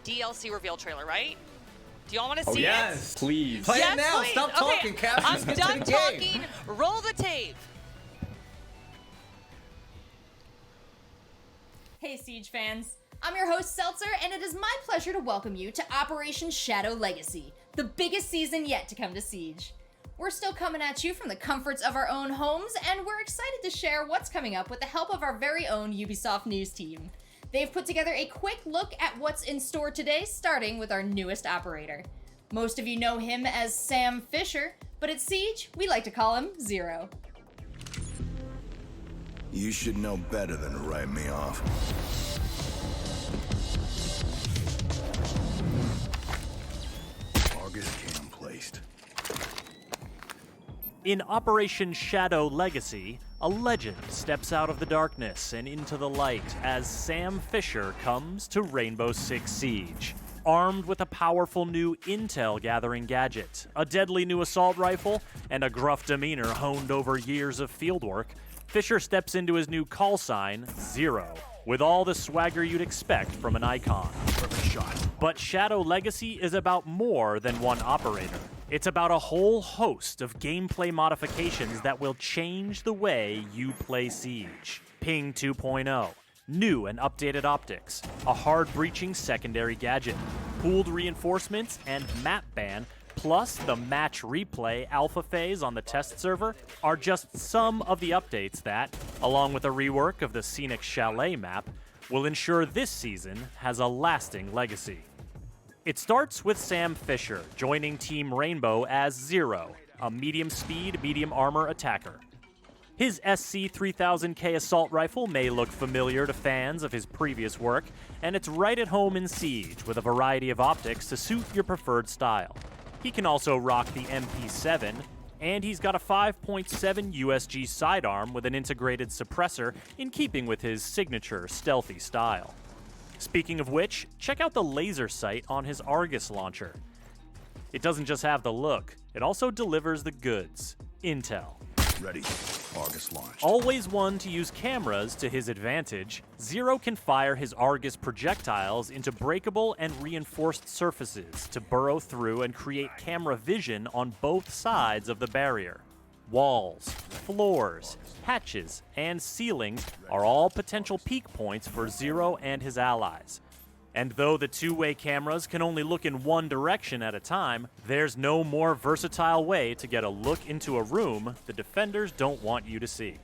DLC reveal trailer, right? Do y'all want to see yes, it? please. Play Yes, it now. please. Stop Okay, talking, Cassius. I'm Get to done the game. talking. Roll the tape. Hey Siege fans, I'm your host Seltzer, and it is my pleasure to welcome you to Operation Shadow Legacy, the biggest season yet to come to Siege. We're still coming at you from the comforts of our own homes, and we're excited to share what's coming up with the help of our very own Ubisoft news team. They've put together a quick look at what's in store today, starting with our newest operator. Most of you know him as Sam Fisher, but at Siege, we like to call him Zero. You should know better than to write me off. Argus cam placed. In Operation Shadow Legacy, a legend steps out of the darkness and into the light as Sam Fisher comes to Rainbow Six Siege. Armed with a powerful new intel-gathering gadget, a deadly new assault rifle, and a gruff demeanor honed over years of fieldwork, Fisher steps into his new call sign, Zero, with all the swagger you'd expect from an icon. Perfect shot. But Shadow Legacy is about more than one operator. It's about a whole host of gameplay modifications that will change the way you play Siege. Ping 2.0, new and updated optics, a hard-breaching secondary gadget, pooled reinforcements, and map ban, plus the match replay alpha phase on the test server are just some of the updates that, along with a rework of the scenic Chalet map, will ensure this season has a lasting legacy. It starts with Sam Fisher joining Team Rainbow as Zero, a medium-speed, medium-armor attacker. His SC-3000K assault rifle may look familiar to fans of his previous work, and it's right at home in Siege with a variety of optics to suit your preferred style. He can also rock the MP7, and he's got a 5.7 USG sidearm with an integrated suppressor in keeping with his signature stealthy style. Speaking of which, check out the laser sight on his Argus launcher. It doesn't just have the look, it also delivers the goods. Intel. Ready. Argus launched. Always one to use cameras to his advantage, Zero can fire his Argus projectiles into breakable and reinforced surfaces to burrow through and create camera vision on both sides of the barrier. Walls, floors, hatches, and ceilings are all potential peak points for Zero and his allies. And though the two-way cameras can only look in one direction at a time, there's no more versatile way to get a look into a room the defenders don't want you to see.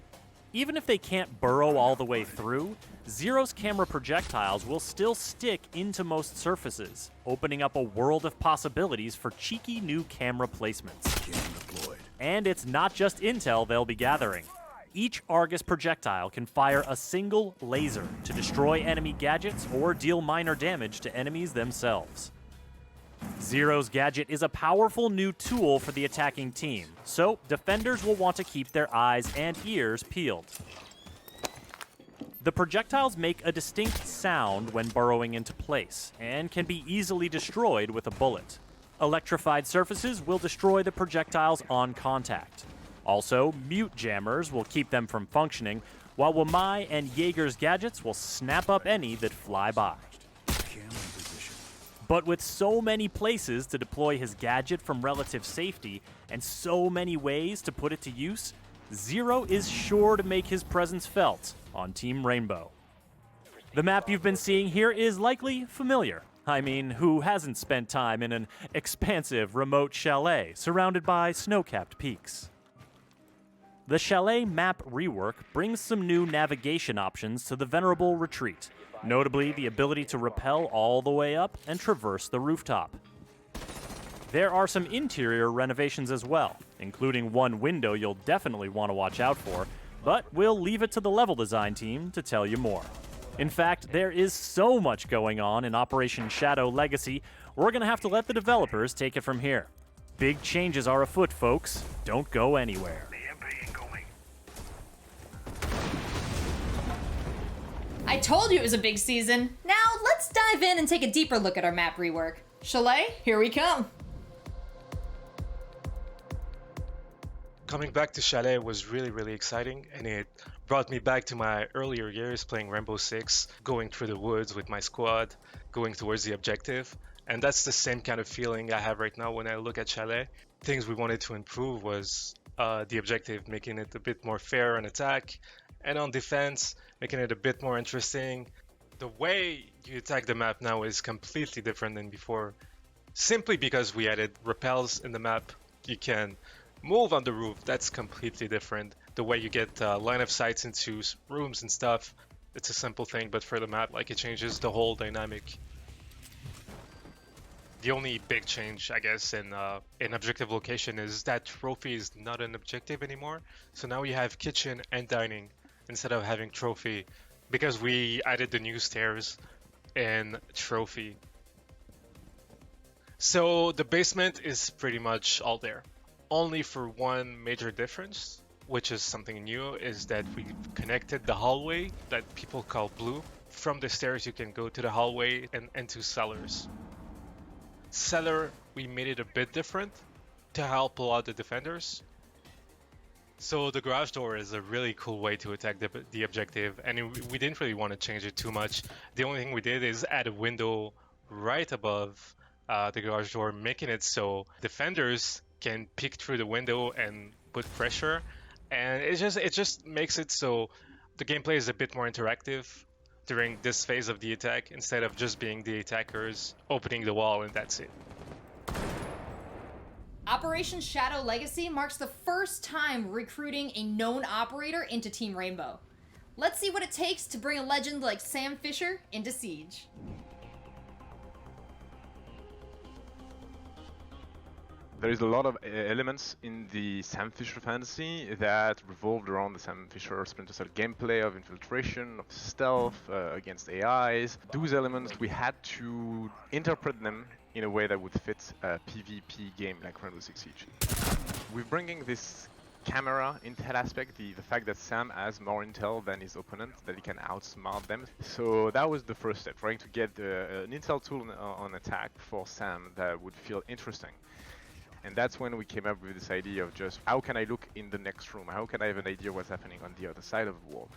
Even if they can't burrow all the way through, Zero's camera projectiles will still stick into most surfaces, opening up a world of possibilities for cheeky new camera placements. Cam deployed. And it's not just intel they'll be gathering. Each Argus projectile can fire a single laser to destroy enemy gadgets or deal minor damage to enemies themselves. Zero's gadget is a powerful new tool for the attacking team, so defenders will want to keep their eyes and ears peeled. The projectiles make a distinct sound when burrowing into place, and can be easily destroyed with a bullet. Electrified surfaces will destroy the projectiles on contact. Also, mute jammers will keep them from functioning, while Wamai and Jaeger's gadgets will snap up any that fly by. Cam in position. But with so many places to deploy his gadget from relative safety, and so many ways to put it to use, Zero is sure to make his presence felt on Team Rainbow. The map you've been seeing here is likely familiar. I mean, who hasn't spent time in an expansive remote chalet surrounded by snow-capped peaks? The Chalet map rework brings some new navigation options to the Venerable Retreat, notably the ability to rappel all the way up and traverse the rooftop. There are some interior renovations as well, including one window you'll definitely want to watch out for, but we'll leave it to the level design team to tell you more. In fact, there is so much going on in Operation Shadow Legacy, we're going to have to let the developers take it from here. Big changes are afoot, folks. Don't go anywhere. I told you it was a big season. Now let's dive in and take a deeper look at our map rework. Chalet, here we come. Coming back to Chalet was really exciting, and it brought me back to my earlier years playing Rainbow Six, going through the woods with my squad, going towards the objective. And that's the same kind of feeling I have right now when I look at Chalet. Things we wanted to improve was the objective, making it a bit more fair on attack, and on defense, making it a bit more interesting. The way you attack the map now is completely different than before, simply because we added rappels in the map. You can move on the roof, that's completely different. The way you get line of sights into rooms and stuff, it's a simple thing, but for the map, like, it changes the whole dynamic. The only big change, I guess, in objective location is that trophy is not an objective anymore. So now you have kitchen and dining instead of having trophy, because we added the new stairs in trophy. So the basement is pretty much all there. Only for one major difference, which is something new, is that we connected the hallway that people call blue. From the stairs you can go to the hallway and into cellars. Cellar, we made it a bit different to help a lot of the defenders. So the garage door is a really cool way to attack the objective, and we didn't really want to change it too much. The only thing we did is add a window right above the garage door, making it so defenders can peek through the window and put pressure, and it just makes it so the gameplay is a bit more interactive during this phase of the attack, instead of just being the attackers opening the wall and that's it. Operation Shadow Legacy marks the first time recruiting a known operator into Team Rainbow. Let's see what it takes to bring a legend like Sam Fisher into Siege. There is a lot of elements in the Sam Fisher fantasy that revolved around the Sam Fisher Splinter Cell gameplay of infiltration, of stealth, against AIs. Those elements, we had to interpret them in a way that would fit a PvP game like Rainbow Six Siege. We're bringing this camera intel aspect, the fact that Sam has more intel than his opponent, that he can outsmart them. So that was the first step, trying to get an intel tool on attack for Sam that would feel interesting. And that's when we came up with this idea of just, how can I look in the next room? How can I have an idea what's happening on the other side of the wall?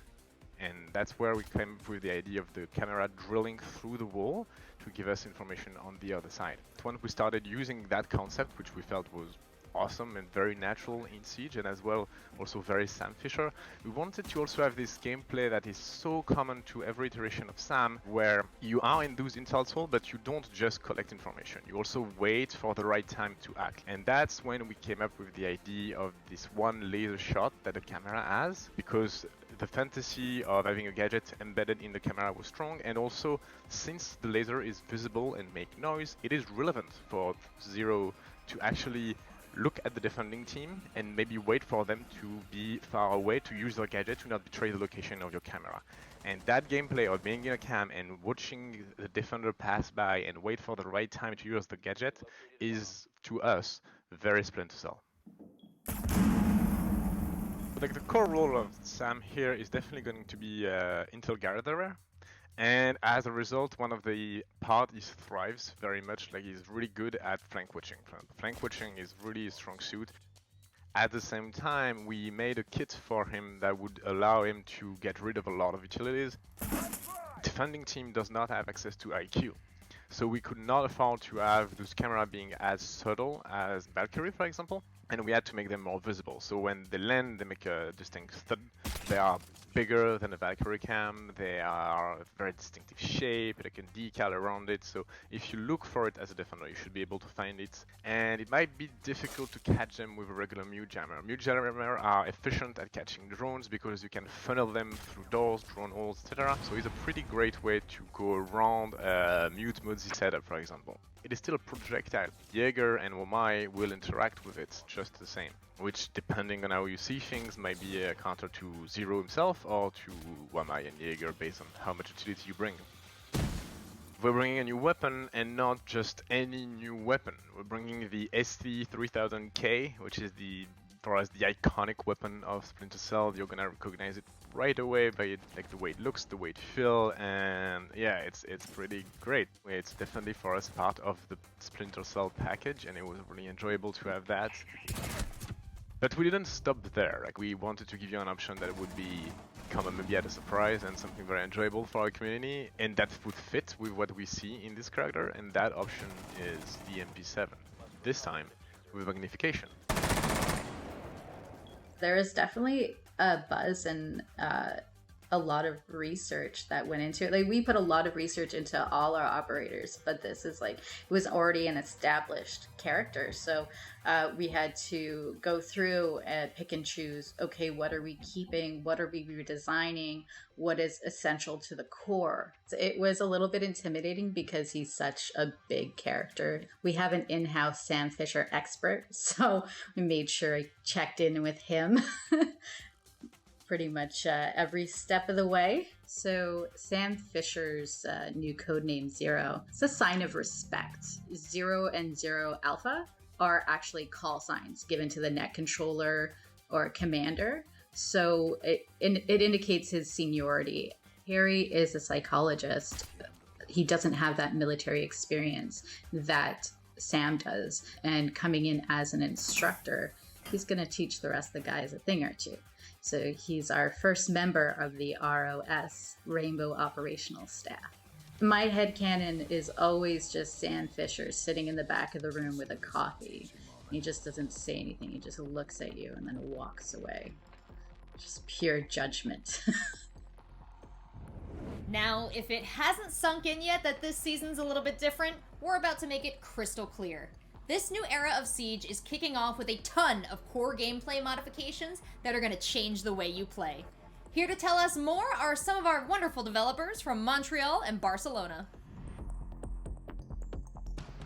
And that's where we came up with the idea of the camera drilling through the wall to give us information on the other side. When we started using that concept, which we felt was awesome and very natural in Siege, and as well also very Sam Fisher, we wanted to also have this gameplay that is so common to every iteration of Sam, where you are in those intel tools, but you don't just collect information, you also wait for the right time to act. And that's when we came up with the idea of this one laser shot that the camera has, because the fantasy of having a gadget embedded in the camera was strong, and also since the laser is visible and make noise, it is relevant for Zero to actually look at the defending team and maybe wait for them to be far away to use their gadget to not betray the location of your camera. And that gameplay of being in a cam and watching the defender pass by and wait for the right time to use the gadget is, to us, very Splinter Cell. Like, the core role of Sam here is definitely going to be intel gatherer. And as a result, one of the parties thrives very much, like he's really good at flank watching. Flank watching is really a strong suit. At the same time, we made a kit for him that would allow him to get rid of a lot of utilities. Defending team does not have access to IQ, so we could not afford to have those cameras being as subtle as Valkyrie, for example, and we had to make them more visible. So when they land, they make a distinct thud. They are bigger than a Valkyrie cam, they are a very distinctive shape, like a decal around it, so if you look for it as a defender, you should be able to find it. And it might be difficult to catch them with a regular mute jammer. Mute jammer are efficient at catching drones because you can funnel them through doors, drone holes, etc. So it's a pretty great way to go around a mute Mozi setup, for example. It is still a projectile. Jaeger and Wamai will interact with it just the same, which, depending on how you see things, might be a counter to Zero himself or to Wamai and Jaeger based on how much utility you bring. We're bringing a new weapon, and not just any new weapon. We're bringing the ST3000K, which is for us the iconic weapon of Splinter Cell. You're gonna recognize it right away by like the way it looks, the way it feels, and yeah, it's pretty great. It's definitely for us part of the Splinter Cell package, and it was really enjoyable to have that. But we didn't stop there. Like, we wanted to give you an option that would be come maybe at a surprise and something very enjoyable for our community, and that would fit with what we see in this character, and that option is the MP7. This time with magnification. There is definitely a buzz and a lot of research that went into it. Like, we put a lot of research into all our operators, but this is like, it was already an established character. So we had to go through and pick and choose, okay, what are we keeping? What are we redesigning? What is essential to the core? So it was a little bit intimidating because he's such a big character. We have an in-house Sam Fisher expert, so we made sure I checked in with him pretty much every step of the way. So Sam Fisher's new codename Zero, it's a sign of respect. Zero and Zero Alpha are actually call signs given to the net controller or commander. So it indicates his seniority. Harry is a psychologist. He doesn't have that military experience that Sam does. And coming in as an instructor, he's going to teach the rest of the guys a thing or two. So he's our first member of the ROS, Rainbow Operational Staff. My headcanon is always just Sam Fisher sitting in the back of the room with a coffee. He just doesn't say anything. He just looks at you and then walks away. Just pure judgment. Now, if it hasn't sunk in yet that this season's a little bit different, we're about to make it crystal clear. This new era of Siege is kicking off with a ton of core gameplay modifications that are going to change the way you play. Here to tell us more are some of our wonderful developers from Montreal and Barcelona.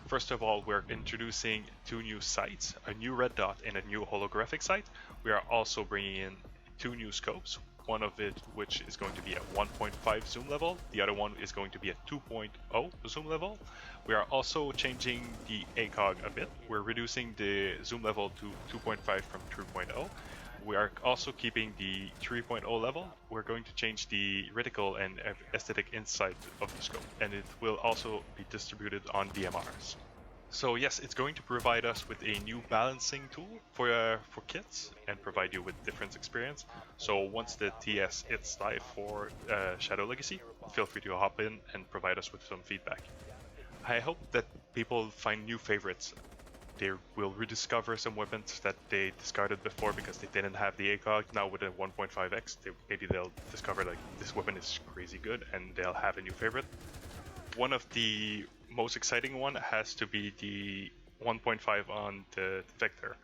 First of all, we're introducing 2 new sights, a new red dot and a new holographic sight. We are also bringing in 2 new scopes, one of it which is going to be at 1.5 zoom level, the other one is going to be at 2.0 zoom level. We are also changing the ACOG a bit. We're reducing the zoom level to 2.5 from 3.0. We are also keeping the 3.0 level. We're going to change the reticle and aesthetic insight of the scope, and it will also be distributed on DMRs. So yes, it's going to provide us with a new balancing tool for kits and provide you with different experience. So once the TS hits live for Shadow Legacy, feel free to hop in and provide us with some feedback. I hope that people find new favorites. They will rediscover some weapons that they discarded before because they didn't have the ACOG. Now with a 1.5x, maybe they'll discover like this weapon is crazy good and they'll have a new favorite. One of the most exciting one has to be the 1.5 on the Vector.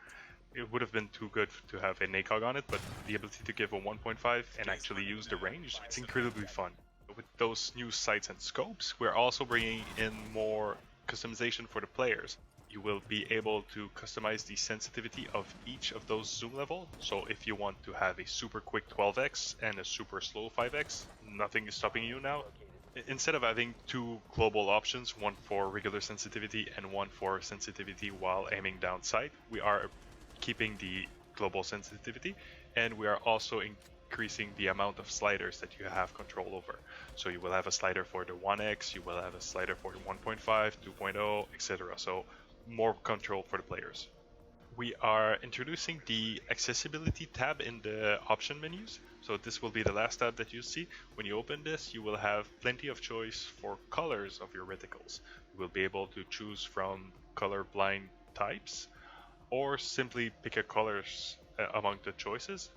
It would have been too good to have an ACOG on it, but the ability to give a 1.5 and actually use the range, it's incredibly fun. With those new sights and scopes, we're also bringing in more customization for the players. You will be able to customize the sensitivity of each of those zoom level. So if you want to have a super quick 12x and a super slow 5x, nothing is stopping you now. Instead of having 2 global options, one for regular sensitivity and one for sensitivity while aiming down sight, we are keeping the global sensitivity, and we are also increasing the amount of sliders that you have control over. So you will have a slider for the 1x, you will have a slider for the 1.5, 2.0, etc. So more control for the players. We are introducing the accessibility tab in the option menus. So this will be the last tab that you see. When you open this, you will have plenty of choice for colors of your reticles. You will be able to choose from colorblind types or simply pick a colors among the choices.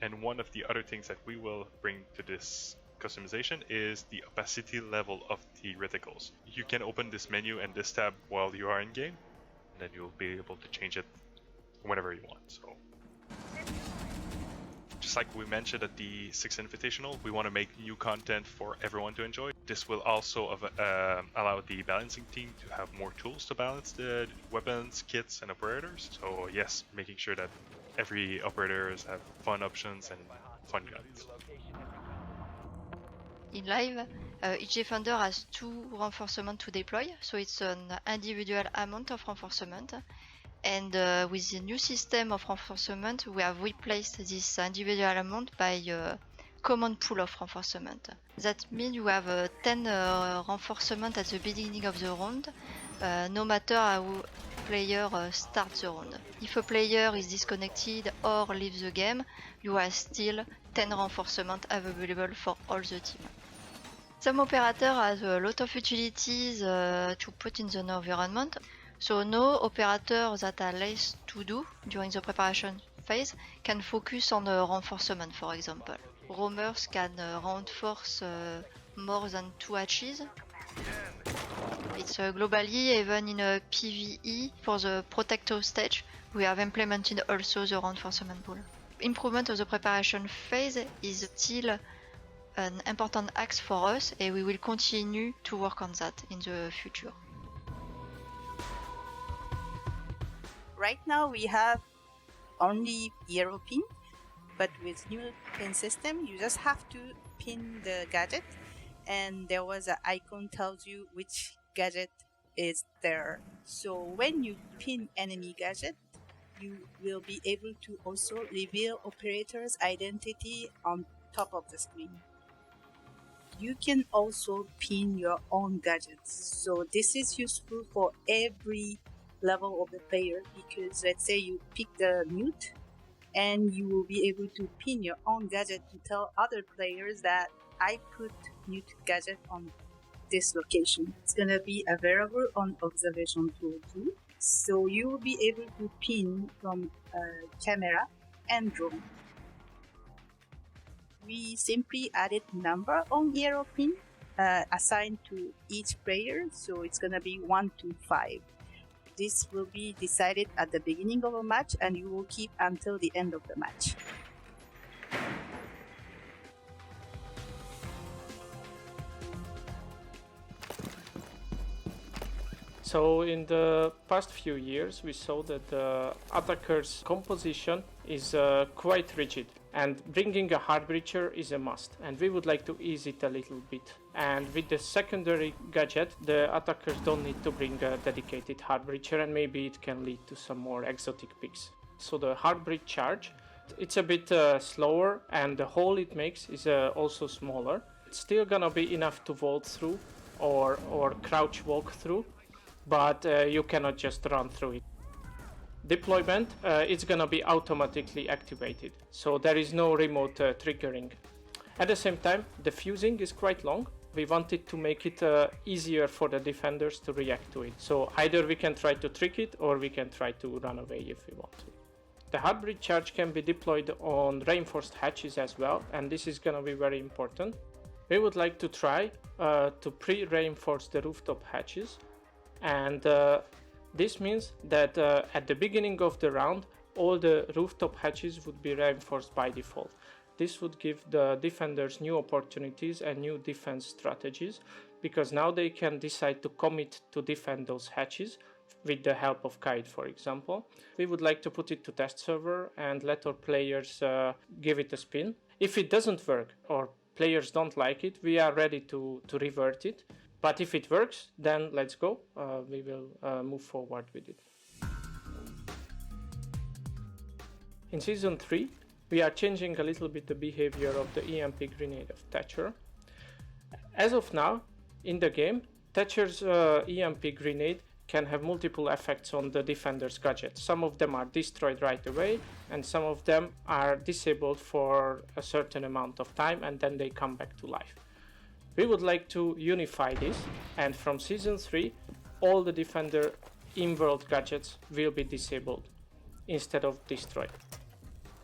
And one of the other things that we will bring to this customization is the opacity level of the reticles. You can open this menu and this tab while you are in game, and then you'll be able to change it whenever you want. So just like we mentioned at the 6th Invitational, we want to make new content for everyone to enjoy. This will also allow the balancing team to have more tools to balance the weapons, kits, and operators. So yes, making sure that every operators have fun options and fun guns. In live, each defender has 2 reinforcements to deploy, so it's an individual amount of reinforcement. And with the new system of reinforcement, we have replaced this individual amount by a common pool of reinforcement. That means you have 10 reinforcement at the beginning of the round, no matter player starts the round. If a player is disconnected or leaves the game, you have still 10 reinforcements available for all the team. Some operator has a lot of utilities to put in the environment. So now operators that are less to do during the preparation phase can focus on reinforcement, for example. Roamers can reinforce more than 2 hatches. It's globally, even in a PvE, for the Protector stage, we have implemented also the reinforcement pool. Improvement of the preparation phase is still an important axe for us, and we will continue to work on that in the future. Right now we have only hero pin, but with new pin system you just have to pin the gadget, and there was an icon tells you which gadget is there. So when you pin enemy gadget, you will be able to also reveal operator's identity on top of the screen. You can also pin your own gadgets, so this is useful for every level of the player, because let's say you pick the mute and you will be able to pin your own gadget to tell other players that I put mute gadget on this location. It's gonna be available on observation tool too, so you will be able to pin from camera and drone. We simply added number on hero pin assigned to each player, so it's gonna be 1 to 5. This will be decided at the beginning of a match, and you will keep until the end of the match. So in the past few years, we saw that the attacker's composition is quite rigid, and bringing a hard breacher is a must, and we would like to ease it a little bit. And with the secondary gadget, the attackers don't need to bring a dedicated hard breacher, and maybe it can lead to some more exotic picks. So the hard breach charge, it's a bit slower, and the hole it makes is also smaller. It's still gonna be enough to vault through or crouch walk through, but you cannot just run through it. Deployment, it's gonna be automatically activated, so there is no remote triggering. At the same time, the fusing is quite long. We wanted to make it easier for the defenders to react to it. So either we can try to trick it, or we can try to run away if we want to. The hard breach charge can be deployed on reinforced hatches as well, and this is gonna be very important. We would like to try to pre-reinforce the rooftop hatches, and this means that at the beginning of the round, all the rooftop hatches would be reinforced by default. This would give the defenders new opportunities and new defense strategies, because now they can decide to commit to defend those hatches with the help of Kite, for example. We would like to put it to test server and let our players give it a spin. If it doesn't work or players don't like it, we are ready to revert it. But if it works, then let's go. We will move forward with it. In Season 3, we are changing a little bit the behavior of the EMP grenade of Thatcher. As of now, in the game, Thatcher's EMP grenade can have multiple effects on the defender's gadget. Some of them are destroyed right away, and some of them are disabled for a certain amount of time, and then they come back to life. We would like to unify this, and from Season 3, all the defender in-world gadgets will be disabled instead of destroyed.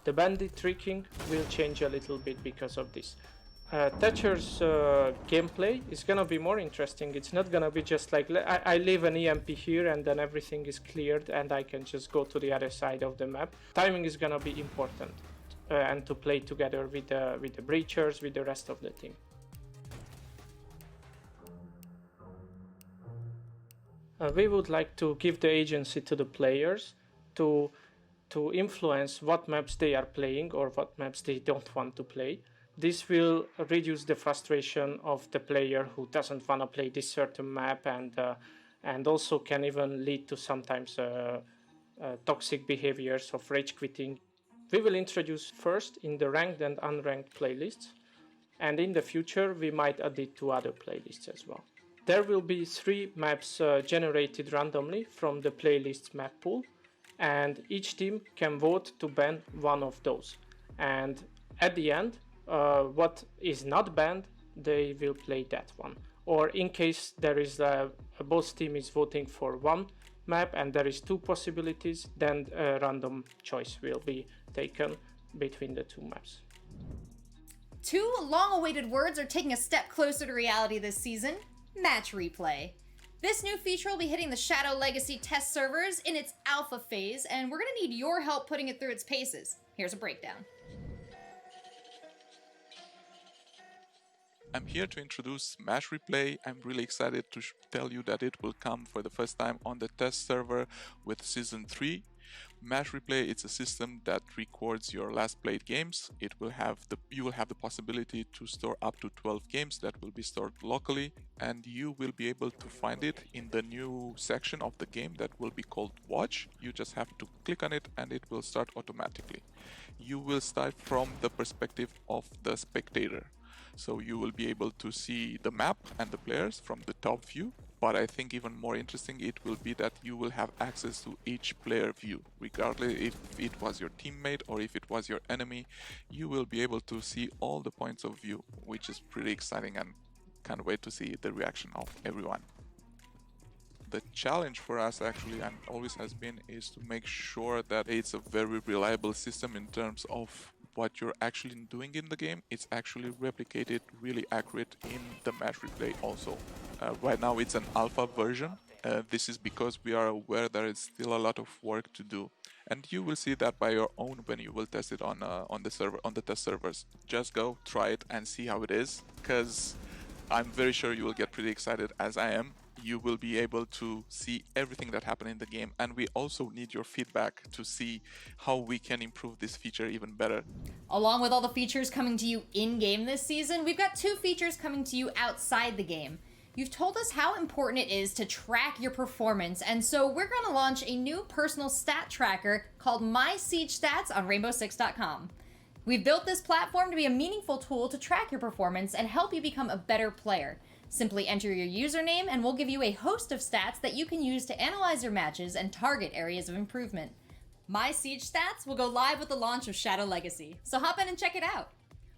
The bandit tricking will change a little bit because of this. Thatcher's gameplay is gonna be more interesting. It's not gonna be just like I leave an EMP here and then everything is cleared and I can just go to the other side of the map. Timing is gonna be important, and to play together with the breachers, with the rest of the team. We would like to give the agency to the players to influence what maps they are playing or what maps they don't want to play. This will reduce the frustration of the player who doesn't want to play this certain map, and also can even lead to sometimes toxic behaviors of rage quitting. We will introduce first in the ranked and unranked playlists, and in the future we might add it to other playlists as well. There will be 3 maps generated randomly from the playlist map pool, and each team can vote to ban one of those. And at the end, what is not banned, they will play that one. Or in case there is both team is voting for one map and there is 2 possibilities, then a random choice will be taken between the 2 maps. 2 long-awaited words are taking a step closer to reality this season: Match Replay. This new feature will be hitting the Shadow Legacy test servers in its alpha phase, and we're gonna need your help putting it through its paces. Here's a breakdown. I'm here to introduce Match Replay. I'm really excited to tell you that it will come for the first time on the test server with Season 3. Match Replay is a system that records your last played games. You will have the possibility to store up to 12 games that will be stored locally, and you will be able to find it in the new section of the game that will be called Watch. You just have to click on it and it will start automatically. You will start from the perspective of the spectator. So you will be able to see the map and the players from the top view. But I think even more interesting it will be that you will have access to each player view. Regardless if it was your teammate or if it was your enemy, you will be able to see all the points of view, which is pretty exciting, and can't wait to see the reaction of everyone. The challenge for us actually, and always has been, is to make sure that it's a very reliable system in terms of what you're actually doing in the game. It's actually replicated really accurate in the Match Replay also. Right now it's an alpha version. This is because we are aware that it's still a lot of work to do. And you will see that by your own when you will test it on the test servers. Just go, try it and see how it is, because I'm very sure you will get pretty excited as I am. You will be able to see everything that happened in the game, and we also need your feedback to see how we can improve this feature even better. Along with all the features coming to you in-game this season, we've got 2 features coming to you outside the game. You've told us how important it is to track your performance, and so we're going to launch a new personal stat tracker called My Siege Stats on Rainbow6.com. We've built this platform to be a meaningful tool to track your performance and help you become a better player. Simply enter your username and we'll give you a host of stats that you can use to analyze your matches and target areas of improvement. My Siege Stats will go live with the launch of Shadow Legacy, so hop in and check it out.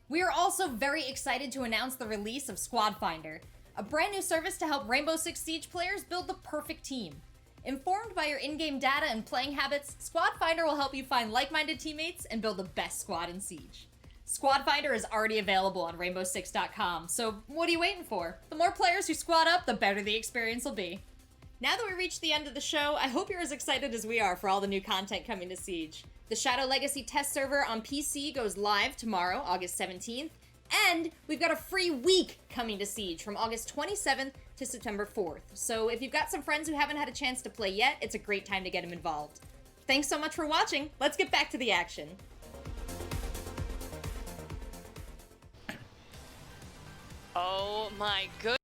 We are also very excited to announce the release of Squad Finder, a brand new service to help Rainbow Six Siege players build the perfect team. Informed by your in-game data and playing habits, Squad Finder will help you find like-minded teammates and build the best squad in Siege. Squad Finder is already available on Rainbow6.com, so what are you waiting for? The more players who squad up, the better the experience will be. Now that we reached the end of the show, I hope you're as excited as we are for all the new content coming to Siege. The Shadow Legacy test server on PC goes live tomorrow, August 17th, and we've got a free week coming to Siege from August 27th to September 4th. So if you've got some friends who haven't had a chance to play yet, it's a great time to get them involved. Thanks so much for watching. Let's get back to the action. Oh my goodness.